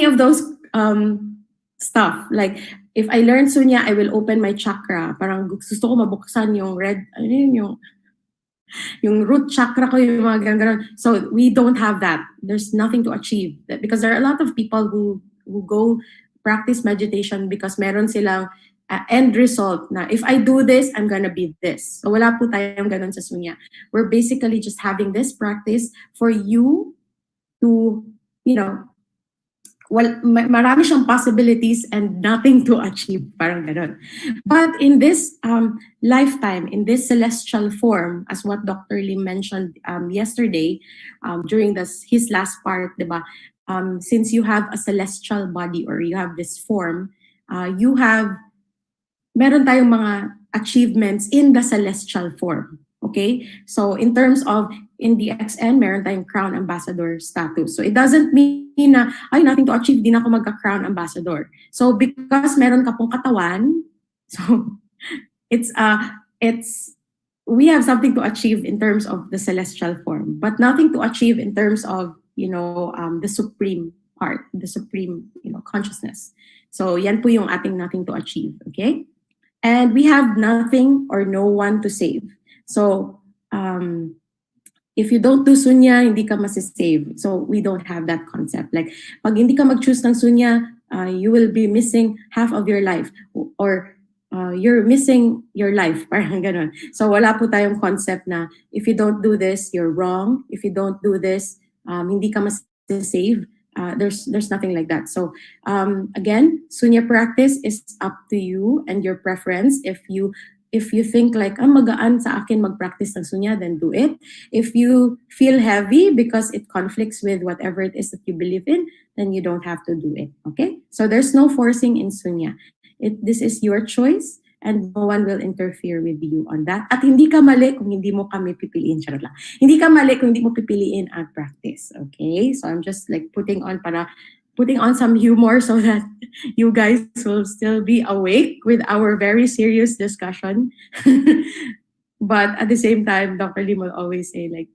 of those stuff. Like, if I learn Sunya, I will open my chakra. Parang gusto ko mabuksan yung red, ano yun, yung root chakra ko, yung mga ganun. So we don't have that. There's nothing to achieve. Because there are a lot of people who go practice meditation because meron silang end result na if I do this, I'm gonna be this. So wala po tayong ganun sa Sunya. We're basically just having this practice for you to, you know, well, marami siyang possibilities and nothing to achieve, parang ganun. But in this lifetime, in this celestial form, as what Dr. Lim mentioned yesterday during his last part, diba? Since you have a celestial body or you have this form, meron tayong mga achievements in the celestial form. Okay? So in terms of in the XN, meron tayong crown ambassador status. So it doesn't mean na, ay, nothing to achieve, di na ako magka-crown ambassador. So because meron ka pong katawan, so we have something to achieve in terms of the celestial form, but nothing to achieve in terms of, the supreme part, the supreme, consciousness. So yan po yung ating nothing to achieve, okay? And we have nothing or no one to save. So, if you don't do Sunya, hindi ka masisave. So we don't have that concept. Like, pag hindi ka mag-choose ng Sunya, you will be missing half of your life. Or you're missing your life. Parang ganun. So wala po tayong concept na if you don't do this, you're wrong. If you don't do this, hindi ka masisave. There's nothing like that. So again, Sunya practice is up to you and your preference. If you think like, magaan sa akin mag-practice ng Sunya, then do it. If you feel heavy because it conflicts with whatever it is that you believe in, then you don't have to do it, okay? So there's no forcing in Sunya. This is your choice and no one will interfere with you on that. At hindi ka mali kung hindi mo kami pipiliin. Charot lang. Hindi ka mali kung hindi mo pipiliin ang practice, okay? So I'm just like putting on some humor so that you guys will still be awake with our very serious discussion. But at the same time, Dr. Lim will always say, like,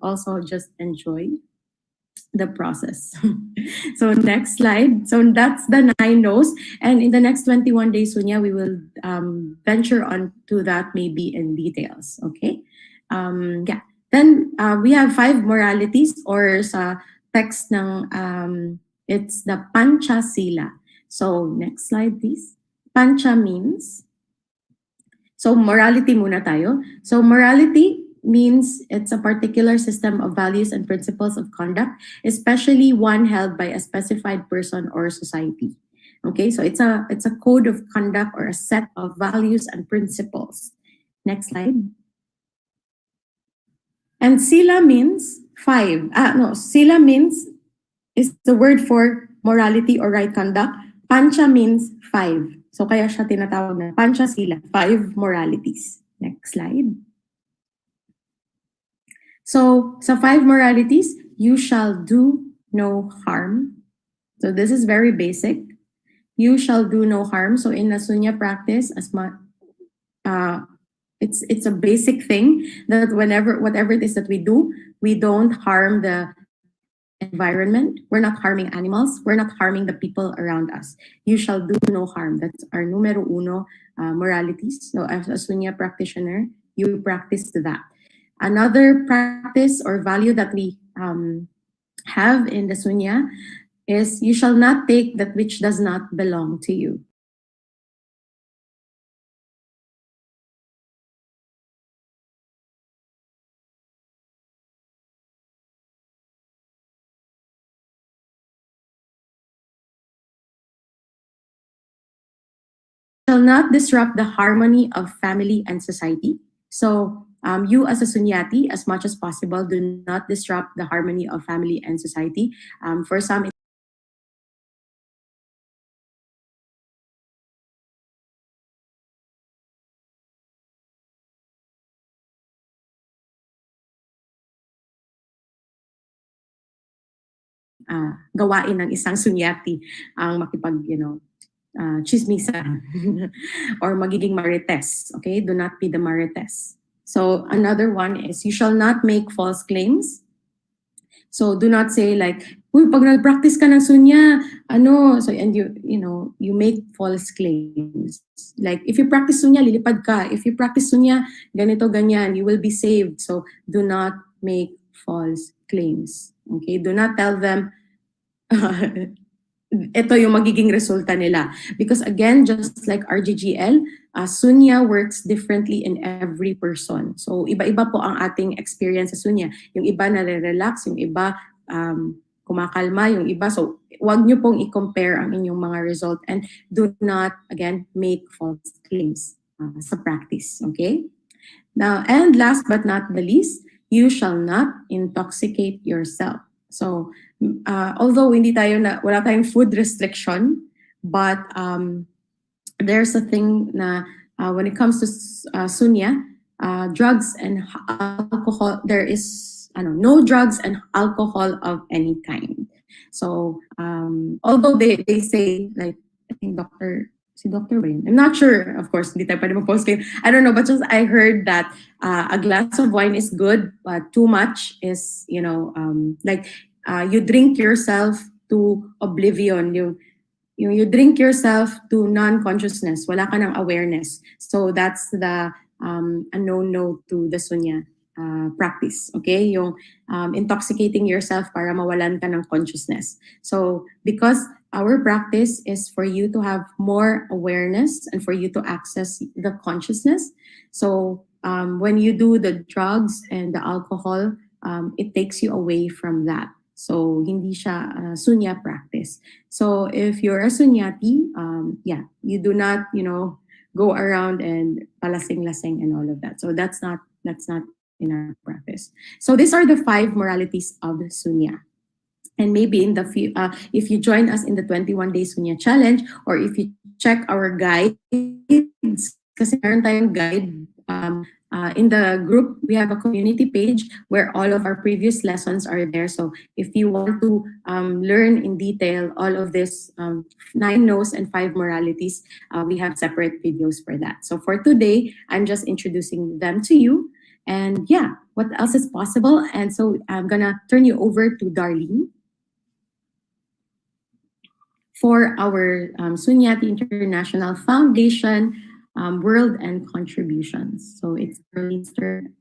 also just enjoy the process. So next slide. So that's the 9 no's. And in the next 21 days, Sunya, we will venture on to that maybe in details. Okay? Yeah. Then we have 5 moralities or sa text ng it's the Pancha Sila. So next slide, please. Pancha means, so morality muna tayo. So morality means it's a particular system of values and principles of conduct, especially one held by a specified person or society. Okay, so it's a code of conduct or a set of values and principles. Next slide. And Sila means 5. Sila means is the word for morality or right conduct. Pancha means 5. So kaya siya tinatawag na Pancha Sila, 5 moralities. Next slide. So sa 5 moralities, you shall do no harm. So this is very basic. You shall do no harm. So in the Sunya practice, it's a basic thing that whatever it is that we do, we don't harm the environment. We're not harming animals. We're not harming the people around us. You shall do no harm. That's our numero uno moralities. So as a Sunya practitioner, you practice that. Another practice or value that we have in the Sunya is you shall not take that which does not belong to you. Shall not disrupt the harmony of family and society. So you as a Sunyati, as much as possible, do not disrupt the harmony of family and society. For some, gawain ng isang Sunyati ang makipag, chismisan or magiging marites. Okay, do not be the marites. So another one is you shall not make false claims. So do not say like uy, pag nag-practice ka ng sunya, ano, so, and you know, you make false claims. Like, if you practice sunya, lilipad ka. If you practice sunya, ganito, ganyan, you will be saved. So, do not make false claims. Okay? Do not tell them, ito yung magiging resulta nila. Because again, just like RGGL, Sunya works differently in every person. So, iba-iba po ang ating experience sa Sunya. Yung iba nare-relax, yung iba kumakalma, yung iba. So, wag nyo pong i-compare ang inyong mga result and do not, again, make false claims sa practice. Okay? Now, and last but not the least, you shall not intoxicate yourself. So, although wala tayong food restriction, but there's a thing na when it comes to sunya, drugs and alcohol, there is no drugs and alcohol of any kind. So, although they say, like, I think Dr. Wayne, I'm not sure, of course, hindi tayo pwede mag-post kayo. I don't know, but just I heard that a glass of wine is good, but too much is, like, you drink yourself to oblivion. You drink yourself to non-consciousness. Wala ka ng awareness. So that's the a no-no to the sunya practice. Okay? Yung intoxicating yourself para mawalan ka ng consciousness. So because our practice is for you to have more awareness and for you to access the consciousness. So when you do the drugs and the alcohol, it takes you away from that. So hindi siya sunya practice. So if you're a sunyati, you do not, go around and palasing-lasing and all of that. So that's not in our practice. So these are the 5 moralities of sunya. And maybe in the if you join us in the 21-day Sunya Challenge, or if you check our guides, kasi meron tayong guide, in the group, we have a community page where all of our previous lessons are there. So if you want to learn in detail all of this 9 no's and 5 moralities, we have separate videos for that. So for today, I'm just introducing them to you. And yeah, what else is possible? And so I'm gonna turn you over to Darlene for our Sunyati International Foundation World and Contributions. So it's Darlene's turn.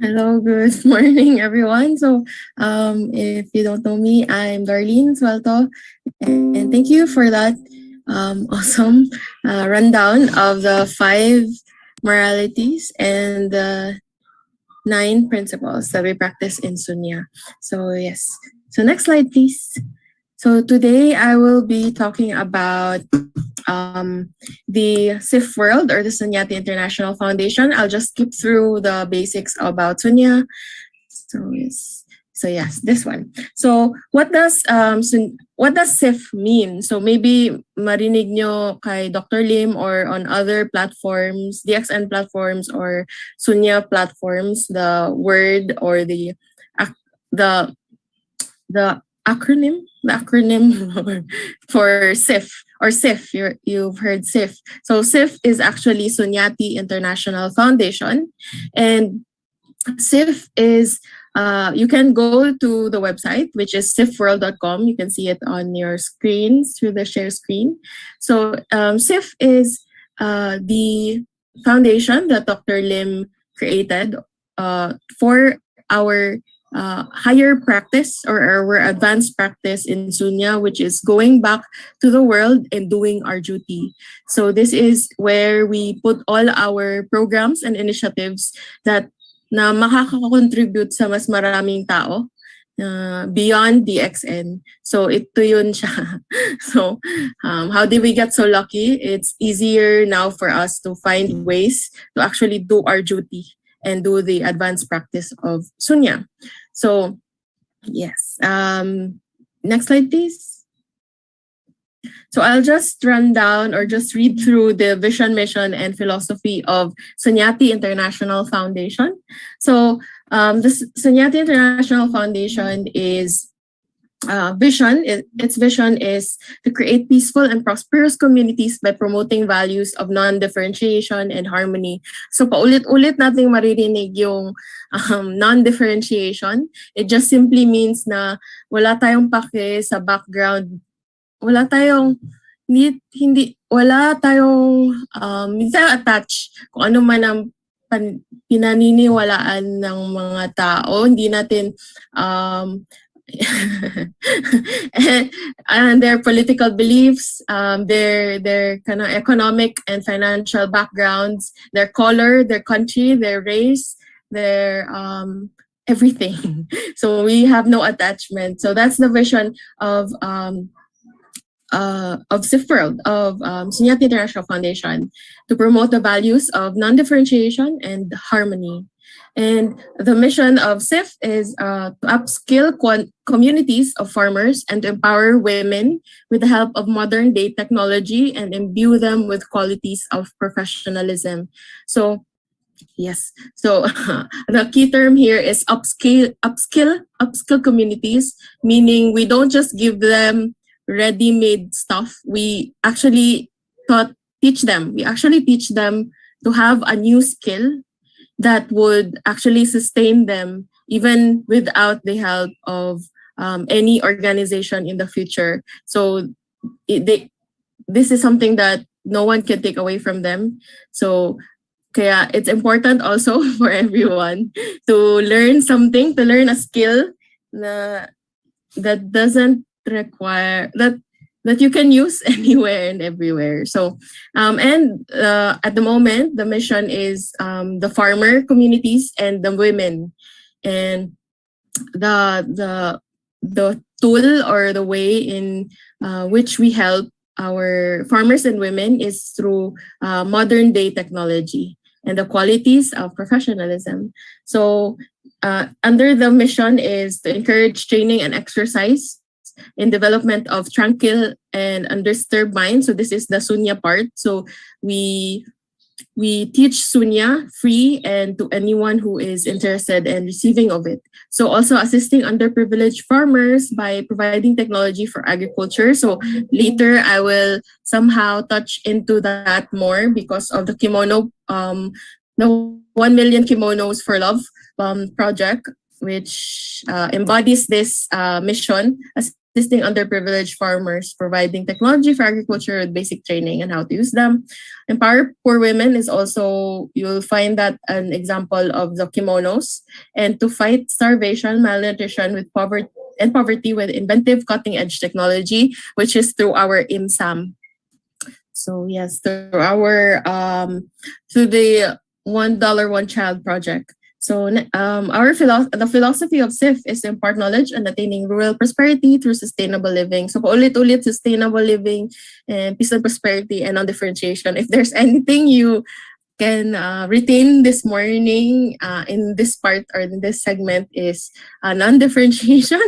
Hello, good morning, everyone. So if you don't know me, I'm Darlene Suelto, and thank you for that awesome rundown of the 5 moralities and the 9 principles that we practice in Sunya. So yes. So next slide, please. So today I will be talking about the Sifworld, or the Sunyati International Foundation. I'll just skip through the basics about Sunya. So yes, this one. So what does SIF mean? So maybe marinig nyo kay Dr. Lim or on other platforms, DXN platforms or Sunya platforms, the word or the acronym for SIF or SIF. You've heard SIF. So SIF is actually Sunyati International Foundation, and SIF is you can go to the website, which is sifworld.com. You can see it on your screens through the share screen. So SIF is the foundation that Dr. Lim created for our higher practice or our advanced practice in Sunya, which is going back to the world and doing our duty. So this is where we put all our programs and initiatives that na makaka-contribute sa mas maraming tao beyond DXN. So ito yun siya. So how did we get so lucky? It's easier now for us to find ways to actually do our duty and do the advanced practice of Sunya. So yes, next slide, please. So I'll just run down or just read through the vision, mission, and philosophy of Sunyati International Foundation. So the Sunyati International Foundation is its vision is to create peaceful and prosperous communities by promoting values of non-differentiation and harmony. So paulit-ulit nating maririnig yung non-differentiation. It just simply means na wala tayong pake sa background, wala tayong hindi tayo attach kung ano man ang pinaniniwalaan ng mga tao. Hindi natin and their political beliefs, their kind of economic and financial backgrounds, their color, their country, their race, their everything. So we have no attachment. So that's the vision of Sifworld, of Sunya International Foundation, to promote the values of non-differentiation and harmony. And the mission of SIF is to upskill communities of farmers and to empower women with the help of modern day technology and imbue them with qualities of professionalism. So, yes. So the key term here is upskill communities, meaning we don't just give them ready-made stuff. We actually teach them to have a new skill that would actually sustain them even without the help of any organization in the future. So this is something that no one can take away from them. So kaya it's important also for everyone to learn something, to learn a skill that doesn't require that you can use anywhere and everywhere. So, at the moment, the mission is the farmer communities and the women, and the tool or the way in which we help our farmers and women is through modern day technology and the qualities of professionalism. So, under the mission is to encourage training and exercise in development of tranquil and undisturbed mind. So this is the Sunya part. So we teach Sunya free and to anyone who is interested in receiving of it. So also assisting underprivileged farmers by providing technology for agriculture. So later I will somehow touch into that more because of the kimono, the 1 million kimonos for love project, which embodies this mission, assisting underprivileged farmers, providing technology for agriculture with basic training and how to use them. Empower poor women is also, you'll find that an example of the kimonos. And to fight starvation, malnutrition with poverty with inventive cutting edge technology, which is through our IMSAM. So yes, through our through the $1 One Child project. So the philosophy of SIF is to impart knowledge and attaining rural prosperity through sustainable living. So paulit-ulit, sustainable living and peace and prosperity and non-differentiation. If there's anything you can retain this morning in this part or in this segment is non-differentiation,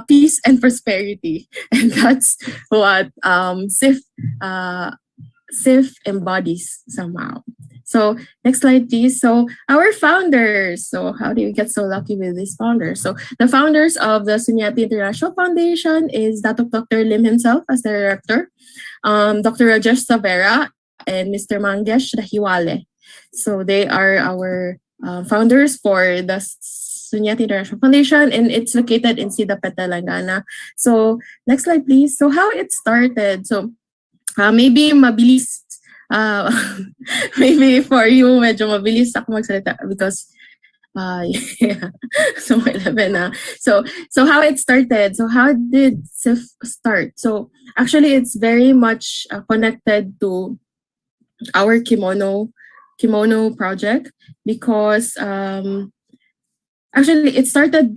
peace and prosperity. And that's what SIF embodies somehow. So next slide, please. So our founders. So how do you get so lucky with these founders? So the founders of the Sunyati International Foundation is Dr. Lim himself as the director, Dr. Rajesh Savera, and Mr. Mangesh Rahiwale. So they are our founders for the Sunyati International Foundation, and it's located in Sidapet, Telangana. So next slide, please. So how it started. So maybe mabilis. Maybe for you, medyo mabilis ako magsalita because yeah. So 11 na. So how it started. So how did SIF start? So actually it's very much connected to our kimono project because actually it started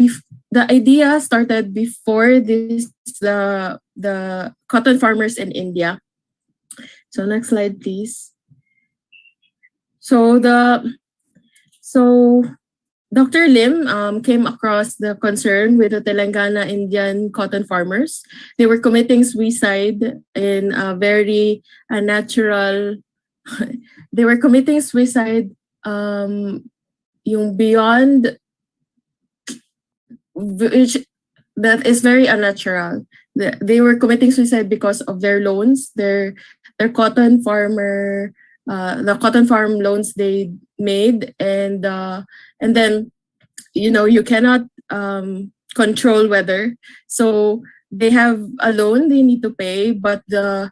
the idea started before this the cotton farmers in India. So next slide, please. So Dr. Lim came across the concern with the Telangana Indian cotton farmers. They were committing suicide in a very unnatural. They were committing suicide yung beyond which that is very unnatural. They were committing suicide because of their loans, their cotton farmer, the cotton farm loans they made, and then you cannot control weather, so they have a loan they need to pay, but the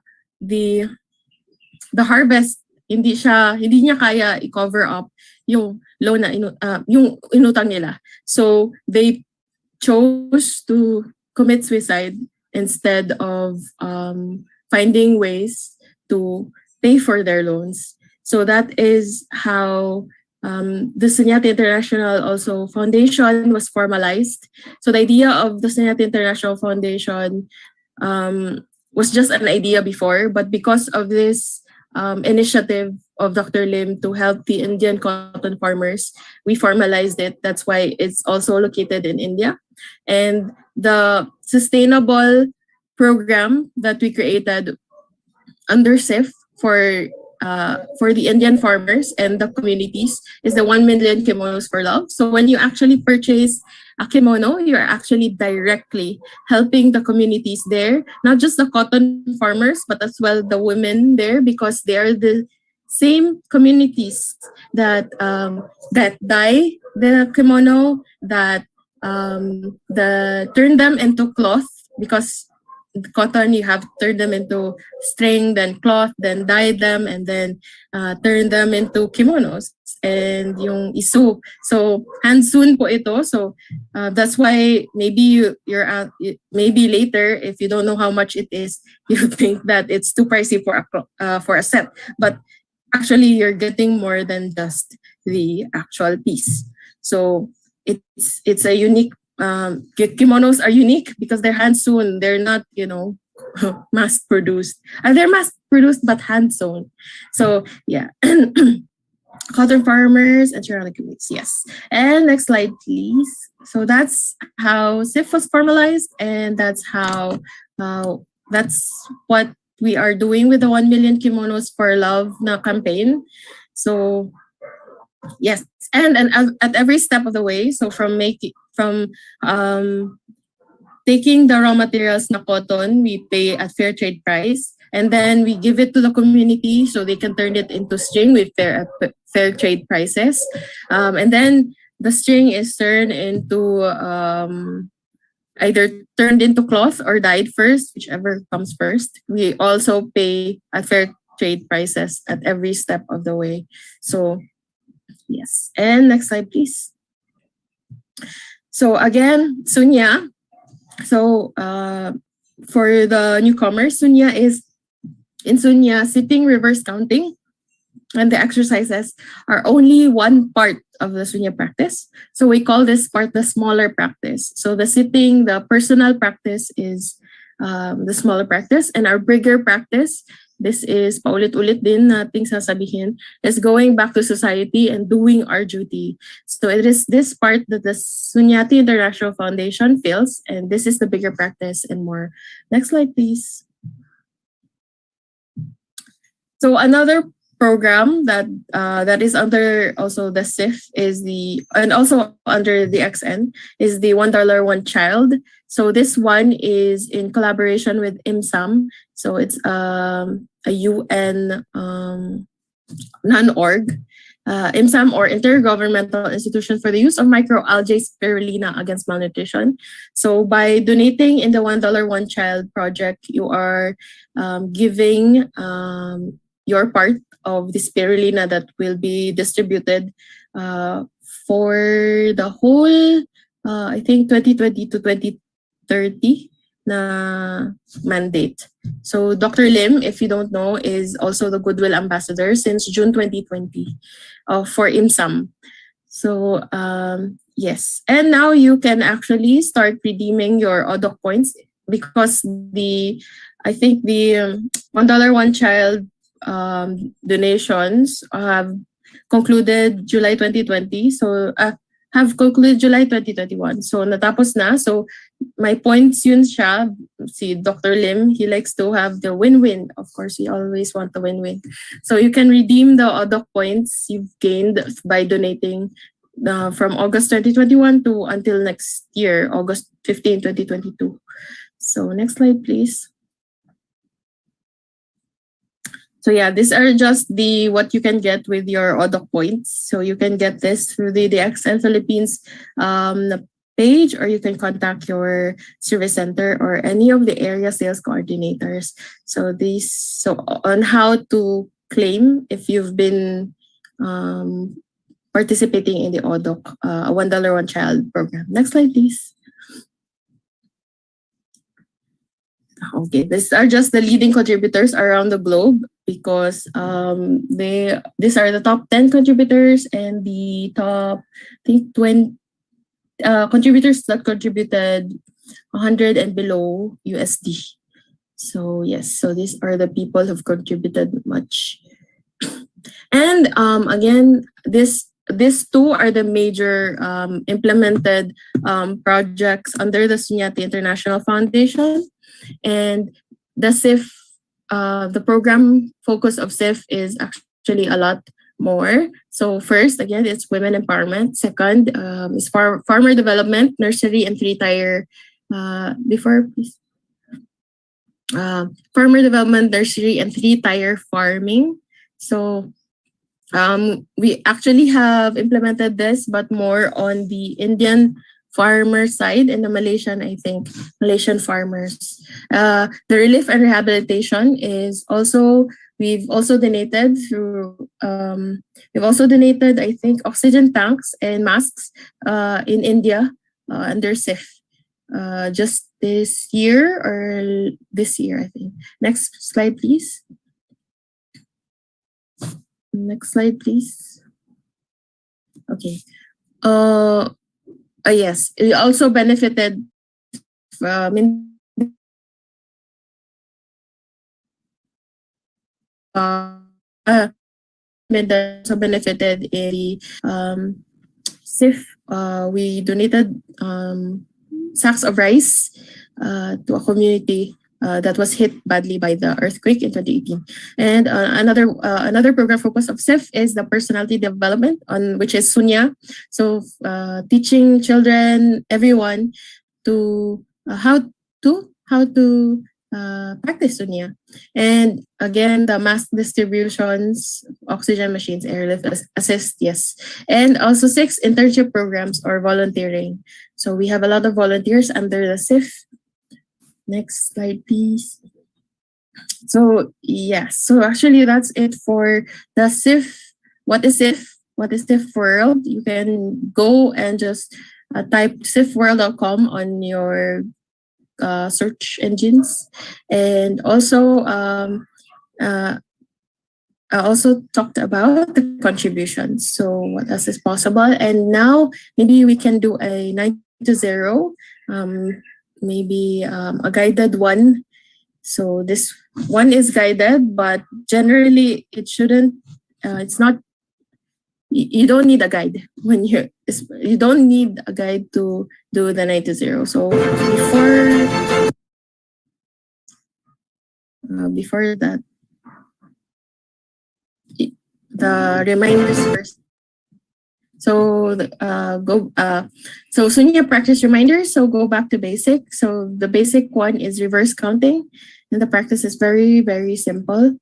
harvest hindi niya kaya i-cover up yung loan na yung inutang nila. So they chose to commit suicide instead of finding ways to pay for their loans. So that is how the Sunyati International also Foundation was formalized. So the idea of the Sunyati International Foundation was just an idea before, but because of this initiative of Dr. Lim to help the Indian cotton farmers, we formalized it. That's why it's also located in India. And the sustainable program that we created under SIF for the Indian farmers and the communities is the 1 million kimonos for love. So when you actually purchase a kimono, you're actually directly helping the communities there, not just the cotton farmers, but as well the women there, because they are the same communities that dye the kimono, that turn them into cloth, because the cotton you have to turn them into string, then cloth, then dye them, and then turn them into kimonos and yung isu. So hand-sewn po ito. So that's why maybe maybe later, if you don't know how much it is, you think that it's too pricey for a set, but actually you're getting more than just the actual piece. So it's a unique kimonos are unique because they're hand sewn. They're not, mass produced. They're mass produced but hand sewn. So yeah, cotton farmers and ceramic communities. Yes. And next slide, please. So that's how SIF was formalized, and that's how that's what we are doing with the 1 million kimonos for love na campaign. So yes, and at every step of the way, so from taking the raw materials na cotton, we pay at fair trade price, and then we give it to the community so they can turn it into string with fair trade prices, and then the string is turned into either turned into cloth or dyed first, whichever comes first. We also pay at fair trade prices at every step of the way. So yes, and next slide, please. So again, Sunya. So for the newcomers, Sunya is in Sunya sitting reverse counting, and the exercises are only one part of the Sunya practice. So we call this part the smaller practice. So the sitting, the personal practice is the smaller practice, and our bigger practice, this is paulit-ulit din nating sasabihin, is going back to society and doing our duty. So it is this part that the Sunyati International Foundation feels, and this is the bigger practice and more. Next slide, please. So another program that is under also the SIF and also under the XN is the $1 One Child. So this one is in collaboration with IMSAM. So it's a UN non-org, IMSAM, or Intergovernmental Institution for the Use of Microalgae Spirulina Against Malnutrition. So by donating in the $1 One Child project, you are giving your part of the spirulina that will be distributed for the whole, I think 2020 to 2030 na mandate. So Dr. Lim, if you don't know, is also the Goodwill Ambassador since June 2020 for IMSAM. So yes, and now you can actually start redeeming your ODOC points, because I think the $1 One Child donations have concluded July 2020. So have concluded July 2021. So natapos na. So my points yun siya. Si Dr. Lim, he likes to have the win-win. Of course, we always want the win-win. So you can redeem the ODOC points you've gained by donating from August 2021 to until next year, August 15, 2022. So next slide, please. So yeah, these are just the what you can get with your ODOC points. So you can get this through the DXN Philippines page, or you can contact your service center or any of the area sales coordinators. So on how to claim if you've been participating in the ODOC, a $1 one child program. Next slide, please. Okay, these are just the leading contributors around the globe because these are the top 10 contributors and the top, I think, 20 contributors that contributed 100 and below USD. So yes, so these are the people who've contributed much. And again, these two are the major implemented projects under the Sunyati International Foundation. And the SIF, the program focus of SIF is actually a lot more. So first, again, it's women empowerment. Second is farmer development, nursery and three-tier. Before, please. Farmer development, nursery and three-tier farming. So we actually have implemented this, but more on the Indian farmer side and the Malaysian, I think, Malaysian farmers. The relief and rehabilitation is also, we've also donated, I think, oxygen tanks and masks in India under SIF. Just this year, I think. Next slide, please. Next slide, please. Okay. Yes, we also benefited from also benefited in the SIF. We donated sacks of rice to a community that was hit badly by the earthquake in 2018. And another program focus of SIF is the personality development, which is Sunya. So teaching children, everyone, to how to practice Sunya. And again, the mask distributions, oxygen machines, airlift assist, yes. And also 6 internship programs or volunteering. So we have a lot of volunteers under the SIF. Next slide, please. So yes, so actually that's it for the SIF. What is SIF? What is Sifworld? You can go and just type sifworld.com on your search engines. And also, I also talked about the contributions. So what else is possible? And now maybe we can do a 9 to 0. Maybe a guided one. So this one is guided, but generally it shouldn't, it's not, you don't need a guide when you don't need a guide to do the 9 to 0. So before that, the reminders first. So so Sunya practice reminders. So go back to basic. So the basic one is reverse counting, and the practice is very, very simple.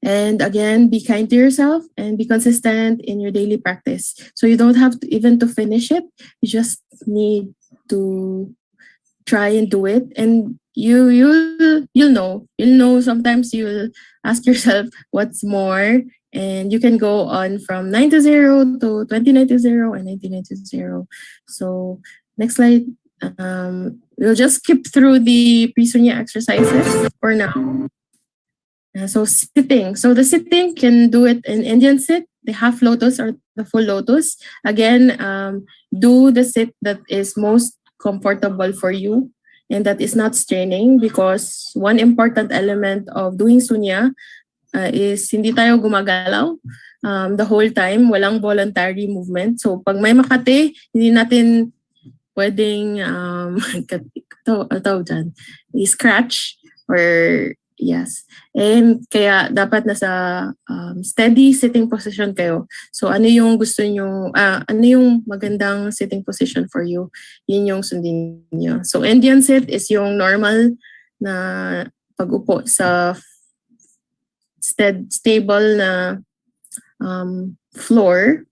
And again, be kind to yourself and be consistent in your daily practice. So you don't have to even to finish it. You just need to try and do it, and you'll know. Sometimes you'll ask yourself what's more. And you can go on from 9 to 0 to 29 to 0 and 99 to 0. So next slide. We'll just skip through the pre-Sunya exercises for now. So sitting. So the sitting can do it in Indian sit, the half lotus or the full lotus. Again, do the sit that is most comfortable for you and that is not straining, because one important element of doing Sunya is hindi tayo gumagalaw the whole time, walang voluntary movement. So pag may makati, hindi natin pwedeng scratch or Yes. And kaya dapat nasa steady sitting position kayo. So ano yung gusto nyo, ano yung magandang sitting position for you, yun yung sundin nyo. So Indian sit is yung normal na pag-upo sa stable na floor.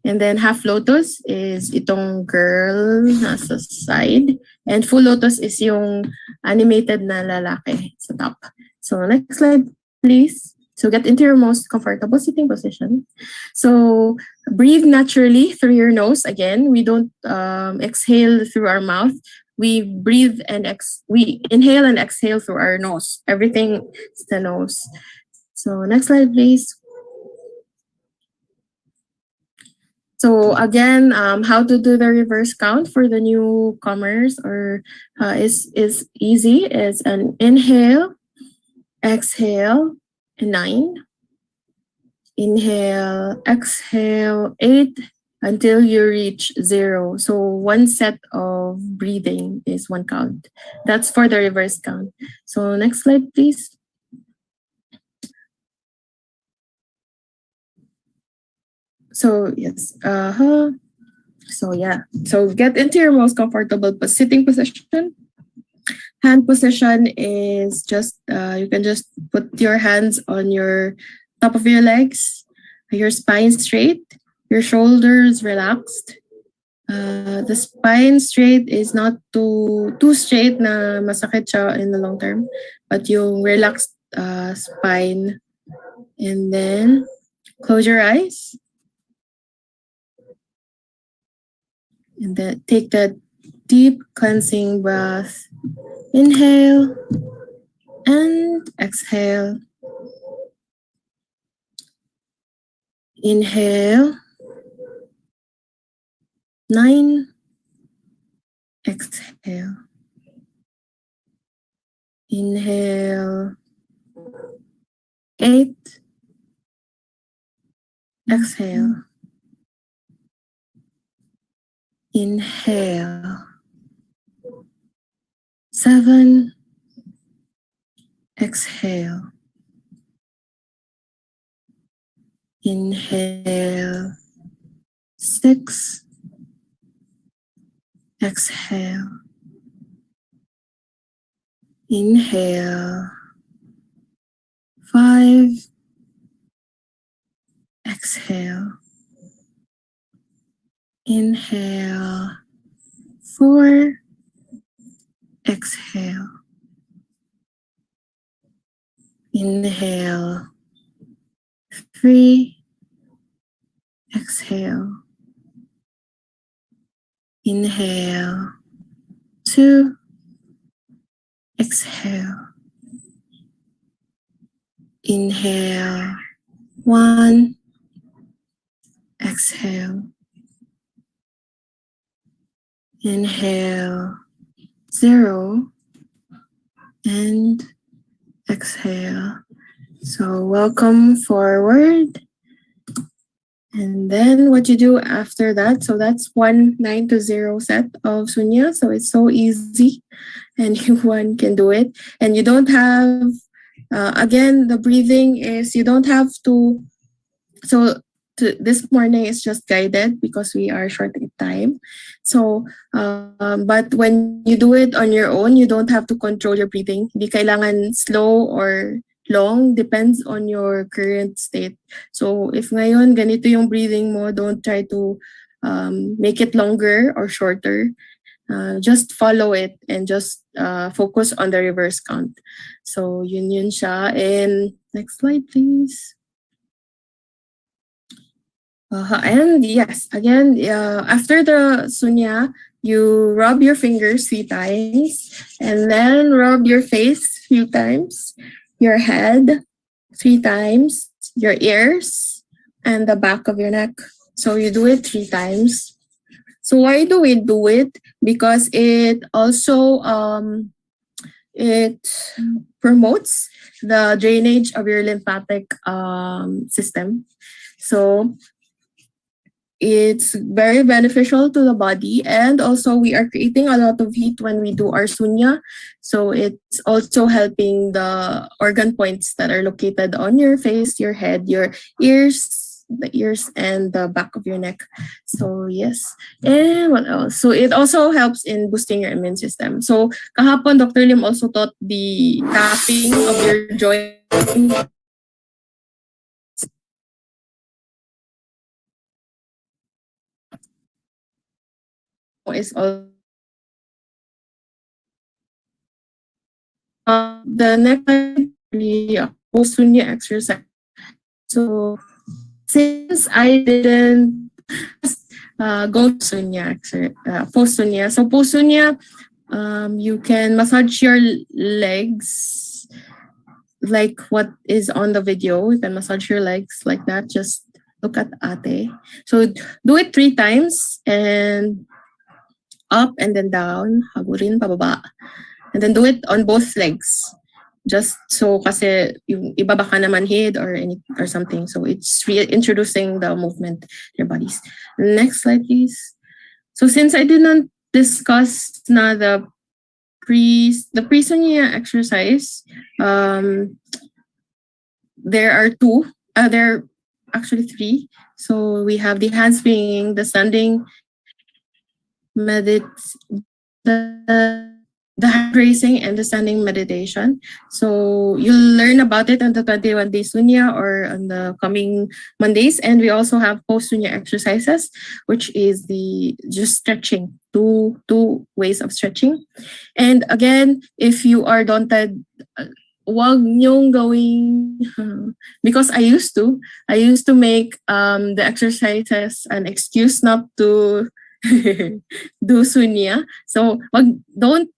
And then half lotus is itong girl nasa side. And full lotus is yung animated na lalaki sa top. So next slide, please. So get into your most comfortable sitting position. So breathe naturally through your nose. Again, we don't exhale through our mouth. We breathe and we inhale and exhale through our nose. Everything is the nose. So next slide, please. So again, how to do the reverse count for the newcomers or is easy. It's an inhale, exhale, 9. Inhale, exhale, 8 until you reach 0. So one set of breathing is one count. That's for the reverse count. So next slide, please. So yes, So yeah, so get into your most comfortable sitting position. Hand position is just, you can just put your hands on your top of your legs, your spine straight, your shoulders relaxed. The spine straight is not too straight na masakit siya in the long term, but yung relaxed spine. And then close your eyes. And then take that deep cleansing breath. Inhale and exhale. Inhale. 9. Exhale. Inhale. 8. Exhale. Inhale. 7. Exhale. Inhale. 6. Exhale. Inhale. 5. Exhale. Inhale. 4. Exhale. Inhale. 3. Exhale. Inhale. 2. Exhale. Inhale. 1. Exhale. Inhale. 0. And exhale. So welcome forward. And then what you do after that, so that's 1 9 to 0 set of Sunya. So it's so easy. Anyone can do it. And you don't have, again, the breathing is, you don't have to, so this morning is just guided because we are short in time. So, but when you do it on your own, you don't have to control your breathing. Hindi kailangan slow or long, depends on your current state. So if ngayon ganito yung breathing mo, don't try to make it longer or shorter. Just follow it and just focus on the reverse count. So yun siya. And next slide, please. And yes, again, after the Sunya, you rub your fingers 3 times and then rub your face 3 times, your head 3 times, your ears, and the back of your neck. So you do it 3 times. So why do we do it? Because it also it promotes the drainage of your lymphatic system. So it's very beneficial to the body, and also we are creating a lot of heat when we do our sunya. So it's also helping the organ points that are located on your face, your head, your ears, the ears and the back of your neck. So yes. And what else? So it also helps in boosting your immune system. So kahapon Dr. Lim also taught the tapping of your joints is also the next slide really post Sunya exercise. So since I didn't go to Sunya post Sunya, so post Sunya, you can massage your legs like what is on the video. You can massage your legs like that. Just look at ate. So do it 3 times and up and then down, hagurin, pababa. And then do it on both legs. Just so kasi yung iba baka naman hid or something. So it's reintroducing the movement to your bodies. Next slide, please. So since I did not discuss na the pre-Sunya exercise, there are there are actually 3. So we have the hand swinging, the standing the hand raising and the standing meditation. So you'll learn about it on the 21-day Sunya or on the coming Mondays. And we also have post-Sunya exercises, which is the just stretching, two ways of stretching. And again, if you are daunted, wag nyong going because I used to make the exercises an excuse not to do sunya. So don't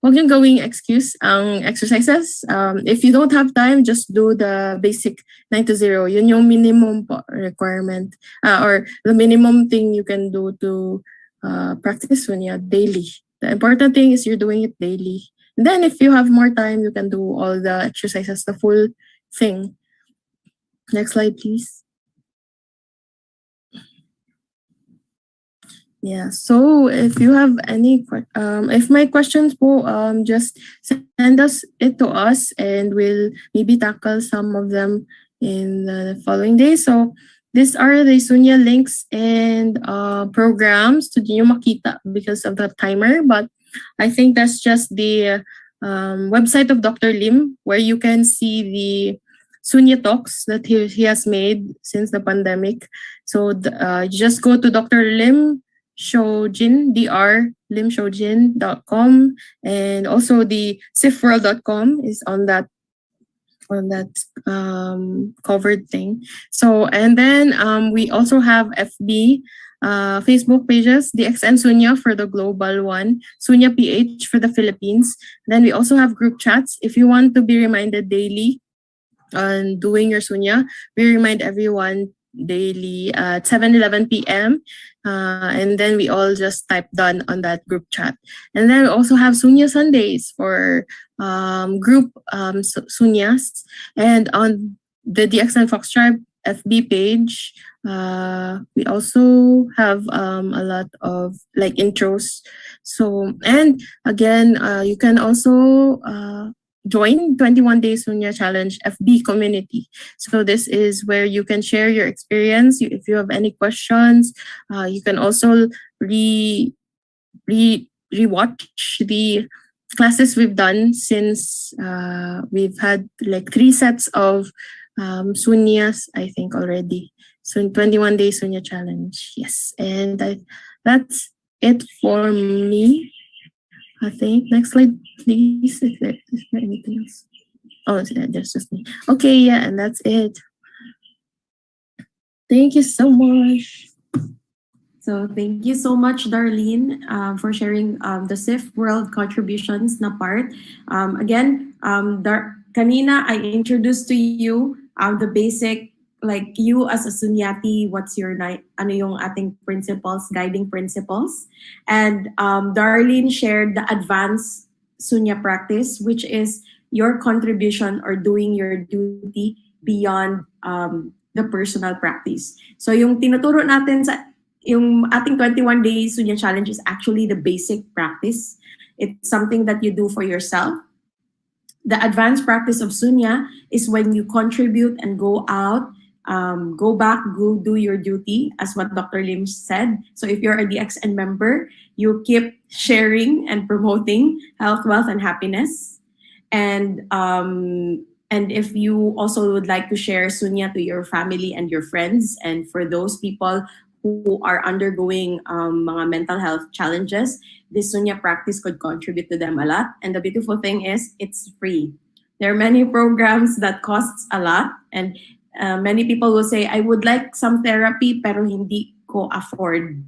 wag yung going excuse ang exercises. If you don't have time, just do the basic 9 to 0. Yun yung minimum requirement or the minimum thing you can do to practice sunya daily. The important thing is you're doing it daily. And then if you have more time, you can do all the exercises, the full thing. Next slide, please. Yeah, so if you have any, if my questions po, just send it to us and we'll maybe tackle some of them in the following days. So these are the Sunya links and programs to nyo makita because of the timer. But I think that's just the website of Dr. Lim where you can see the Sunya talks that he has made since the pandemic. So just go to Dr. Lim Shojin, limshojin.com, and also the Sifworld.com is on that covered thing. So and then we also have FB, Facebook pages, the XN Sunya for the global one, Sunya PH for the Philippines. Then we also have group chats. If you want to be reminded daily on doing your Sunya, we remind everyone daily at 7:11 p.m. And then we all just type done on that group chat. And then we also have Sunya Sundays for group Sunyas. And on the DXN Fox Tribe FB page, we also have a lot of like intros. So, and again, you can also join 21 Days Sunya Challenge FB community. So this is where you can share your experience. If you have any questions, you can also rewatch the classes we've done since we've had like 3 sets of Sunyas, I think already. So in 21 Days Sunya Challenge. Yes. And that's it for me. I think. Next slide, please. Is there anything else? Oh, there's just me. Okay, yeah, and that's it. Thank you so much. So thank you so much, Darlene, for sharing the Sifworld contributions na part. Again, kanina I introduced to you the basic, like you as a Sunyati, what's your ano yung ating principles, guiding principles. And Darlene shared the advanced Sunya practice, which is your contribution or doing your duty beyond the personal practice. So yung tinuturo natin sa yung ating 21 days Sunya challenge is actually the basic practice. It's something that you do for yourself. The advanced practice of Sunya is when you contribute and go out, go back, go do your duty, as what Dr. Lim said. So if you're a DXN member, you keep sharing and promoting health, wealth, and happiness. And if you also would like to share Sunya to your family and your friends, and for those people who are undergoing mga mental health challenges, this Sunya practice could contribute to them a lot. And the beautiful thing is, it's free. There are many programs that costs a lot, and many people will say, I would like some therapy, pero hindi ko afford.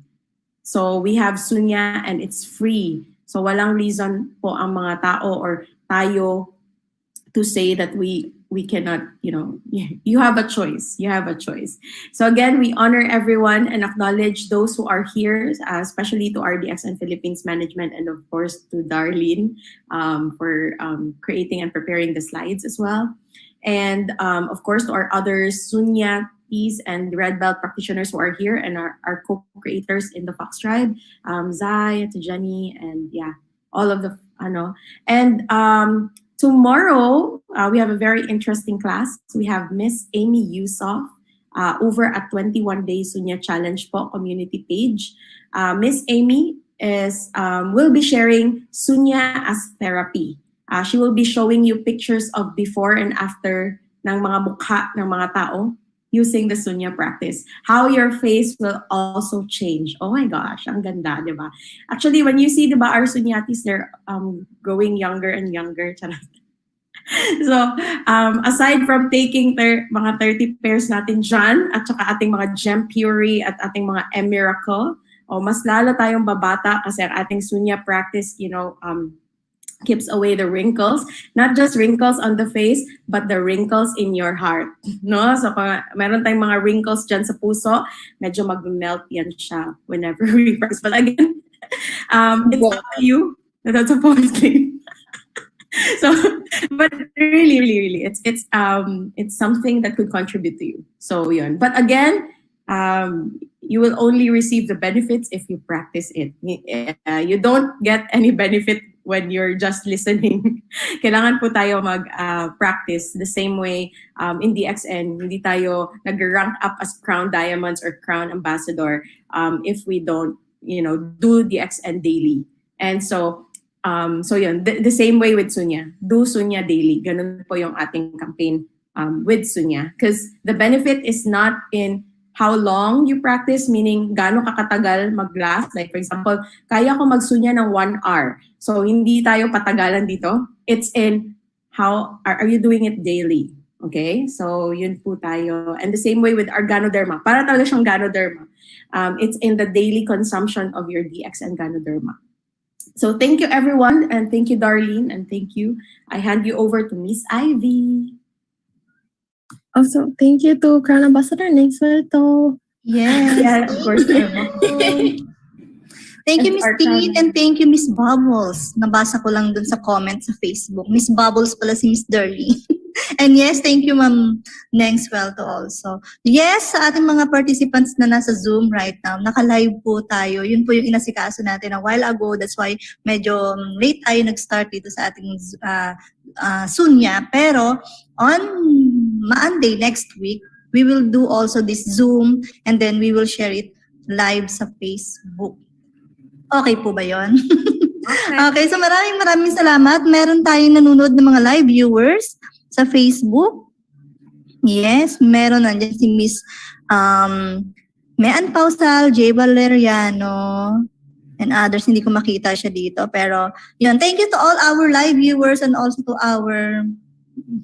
So we have Sunya and it's free. So walang reason po ang mga tao or tayo to say that we cannot, you have a choice. You have a choice. So again, we honor everyone and acknowledge those who are here, especially to RDX and Philippines management, and of course to Darlene for creating and preparing the slides as well. And of course to our other Sunyatis and Red Belt practitioners who are here and our co-creators in the Fox Tribe, Zai, to Jenny, and yeah, all of the, and tomorrow, we have a very interesting class. We have Miss Amy Yusoff over at 21 Days Sunya Challenge po community page. Miss Amy will be sharing Sunya as therapy. She will be showing you pictures of before and after ng mga mukha ng mga tao using the Sunya practice. How your face will also change. Oh my gosh, ang ganda, di ba? Actually, when you see, di ba, our Sunyatis, they're growing younger and younger. So, aside from taking mga 30 pairs natin dyan, at saka ating mga Gem Puri at ating mga Emiracle, mas lalo tayong babata kasi ang ating Sunya practice, keeps away the wrinkles, not just wrinkles on the face, but the wrinkles in your heart. No? So kung meron tayong mga wrinkles dyan sa puso, medyo mag-melt yan siya whenever we practice. But again, it's up to you. That's a posting. So, but really, it's something that could contribute to you. So yun. But again, you will only receive the benefits if you practice it. You don't get any benefit when you're just listening. Kailangan po tayo mag-practice the same way in DXN. Hindi tayo nag-rank up as Crown Diamonds or Crown Ambassador if we don't, do DXN daily. And so yun, the same way with Sunya. Do Sunya daily. Ganun po yung ating campaign with Sunya. Because the benefit is not in how long you practice, meaning gaano kakatagal mag-last. Like for example, kaya ko mag-Sunya ng 1 hour. So hindi tayo patagalan dito. It's in how are you doing it daily. Okay? So yun po tayo. And the same way with our Ganoderma. Para talaga siyang Ganoderma. It's in the daily consumption of your DX and Ganoderma. So thank you everyone, and thank you Darlene, and thank you. I hand you over to Miss Ivy. Also, thank you to Crown Ambassador Neng Suelto. Yes. Yeah, of course. Thank you, Miss Teen, and thank you, Miss Bubbles. Nabasa ko lang dun sa comment sa Facebook. Miss Bubbles pala si Miss Darlene. And yes, thank you, Ma'am Neng Suelto also. Yes, sa ating mga participants na nasa Zoom right now, naka-live po tayo. Yun po yung inasikaso natin a while ago. That's why medyo late tayo nag-start dito sa ating Sunya. Pero on Monday next week, we will do also this Zoom, and then we will share it live sa Facebook. Okay po ba yun? Okay, so maraming salamat. Meron tayong nanonood ng mga live viewers sa Facebook. Yes, meron nandiyan si Miss Mean Pausal, J. Valeriano, and others. Hindi ko makita siya dito. Pero yun, thank you to all our live viewers and also to our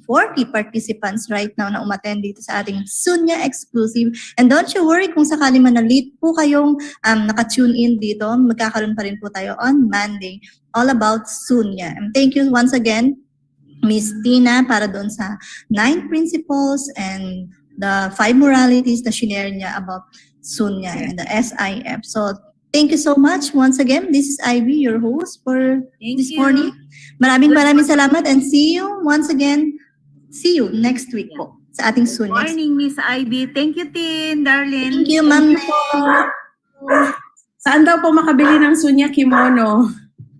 40 participants right now na umattend dito sa ating Sunya exclusive. And don't you worry kung sakali man na late po kayong naka-tune in dito, magkakaroon pa rin po tayo on Monday all about Sunya. And thank you once again, Miss Tina, para doon sa 9 principles and the 5 moralities na shinare niya about Sunya and the SIF. So thank you so much once again. This is Ivy, your host for this morning. Maraming salamat, and see you once again. See you next week po. sa ating Sunya. Morning, Miss Ivy. Thank you, Tin, darling. Thank you, Ma'am. Saan daw po makabili ng Sunya kimono?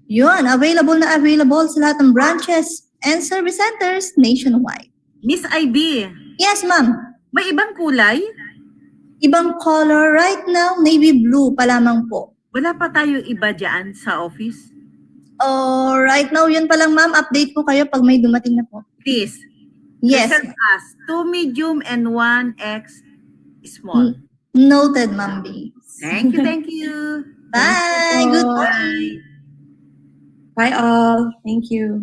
Yun, available na available sa lahat ng branches and service centers nationwide. Miss Ivy, Yes, ma'am. may ibang kulay? Ibang color right now, navy blue pa lamang po. Wala pa tayo iba dyan sa office? Oh, right now, yun pa lang, ma'am. Update po kayo pag may dumating na po. Please, Yes. reserve us 2 medium and 1 X small. Noted, ma'am B. Thank you, thank you. Bye. Good morning. Bye. Bye all. Thank you.